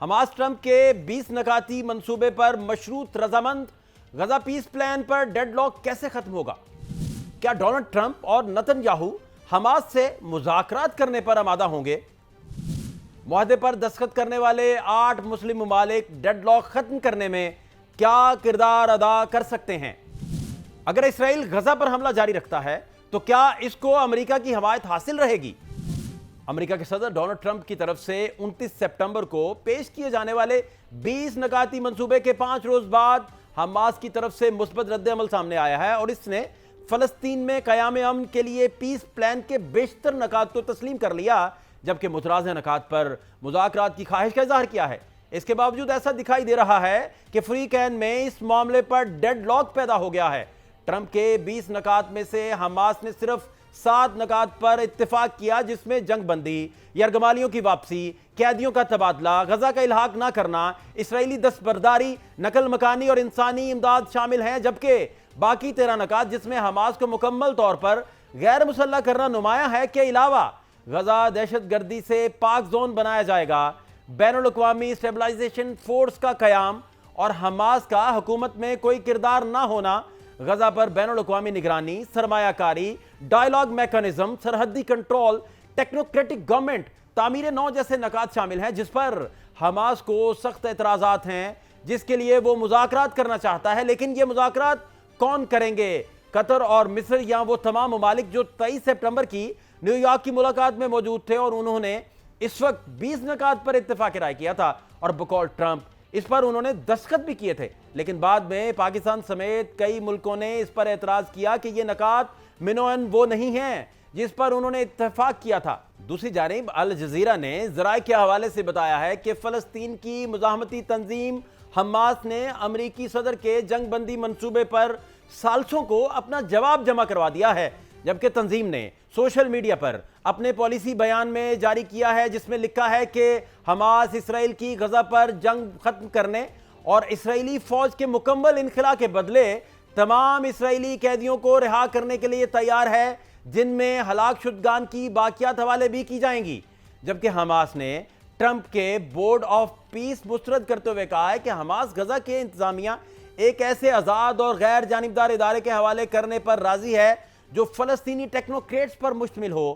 Hamas Trump کے 20 نکاتی منصوبے پر مشروط رضامند غزہ پیس پلان پر ڈیڈ لاک کیسے ختم ہوگا؟ کیا ڈونلڈ ٹرمپ اور نتن یاہو حماس سے مذاکرات کرنے پر آمادہ ہوں گے؟ معاہدے پر دستخط کرنے والے 8 مسلم ممالک ڈیڈ لاک ختم کرنے میں کیا کردار ادا کر سکتے ہیں؟ اگر اسرائیل غزہ پر حملہ جاری رکھتا ہے تو کیا اس کو امریکہ کی حمایت حاصل رہے گی؟ امریکہ کے صدر ڈونلڈ ٹرمپ کی طرف سے 29 سپٹمبر کو پیش کیے جانے والے 20 نکاتی منصوبے کے 5 روز بعد حماس کی طرف سے مثبت رد عمل سامنے آیا ہے اور اس نے فلسطین میں قیام امن کے لیے پیس پلان کے بیشتر نکات کو تسلیم کر لیا، جبکہ متنازع نکات پر مذاکرات کی خواہش کا اظہار کیا ہے۔ اس کے باوجود ایسا دکھائی دے رہا ہے کہ فریقین میں اس معاملے پر ڈیڈ لاک پیدا ہو گیا ہے۔ ٹرمپ کے 20 نکات میں سے حماس نے صرف 7 نکات پر اتفاق کیا، جس میں جنگ بندی، یرغمالیوں کی واپسی، قیدیوں کا تبادلہ، غزہ کا الحاق نہ کرنا، اسرائیلی دستبرداری، نقل مکانی اور انسانی امداد شامل ہیں، جبکہ باقی 13 نکات جس میں حماس کو مکمل طور پر غیر مسلح کرنا نمایاں ہے کے علاوہ غزہ دہشت گردی سے پاک زون بنایا جائے گا، بین الاقوامی اسٹیبلائزیشن فورس کا قیام اور حماس کا حکومت میں کوئی کردار نہ ہونا، غزہ پر بین الاقوامی نگرانی، سرمایہ کاری، ڈائیلاگ میکانزم، سرحدی کنٹرول، ٹیکنوکریٹک گورنمنٹ، تعمیر نو جیسے نکات شامل ہیں جس پر حماس کو سخت اعتراضات ہیں، جس کے لیے وہ مذاکرات کرنا چاہتا ہے۔ لیکن یہ مذاکرات کون کریں گے؟ قطر اور مصر یا وہ تمام ممالک جو 23 سپٹمبر کی نیو یارک کی ملاقات میں موجود تھے اور انہوں نے اس وقت 20 نکات پر اتفاق رائے کیا تھا اور بقول ٹرمپ اس پر انہوں نے دستخط بھی کیے تھے، لیکن بعد میں پاکستان سمیت کئی ملکوں نے اس پر اعتراض کیا کہ یہ نکات منوعن وہ نہیں ہیں جس پر انہوں نے اتفاق کیا تھا۔ دوسری جانب الجزیرہ نے ذرائع کے حوالے سے بتایا ہے کہ فلسطین کی مزاحمتی تنظیم حماس نے امریکی صدر کے جنگ بندی منصوبے پر ثالثوں کو اپنا جواب جمع کروا دیا ہے، جبکہ تنظیم نے سوشل میڈیا پر اپنے پالیسی بیان میں جاری کیا ہے جس میں لکھا ہے کہ حماس اسرائیل کی غزہ پر جنگ ختم کرنے اور اسرائیلی فوج کے مکمل انخلا کے بدلے تمام اسرائیلی قیدیوں کو رہا کرنے کے لیے تیار ہے، جن میں ہلاک شدگان کی باقیات حوالے بھی کی جائیں گی۔ جبکہ حماس نے ٹرمپ کے بورڈ آف پیس مسترد کرتے ہوئے کہا ہے کہ حماس غزہ کے انتظامیہ ایک ایسے آزاد اور غیر جانبدار ادارے کے حوالے کرنے پر راضی ہے جو فلسطینی ٹیکنوکریٹس پر مشتمل ہو،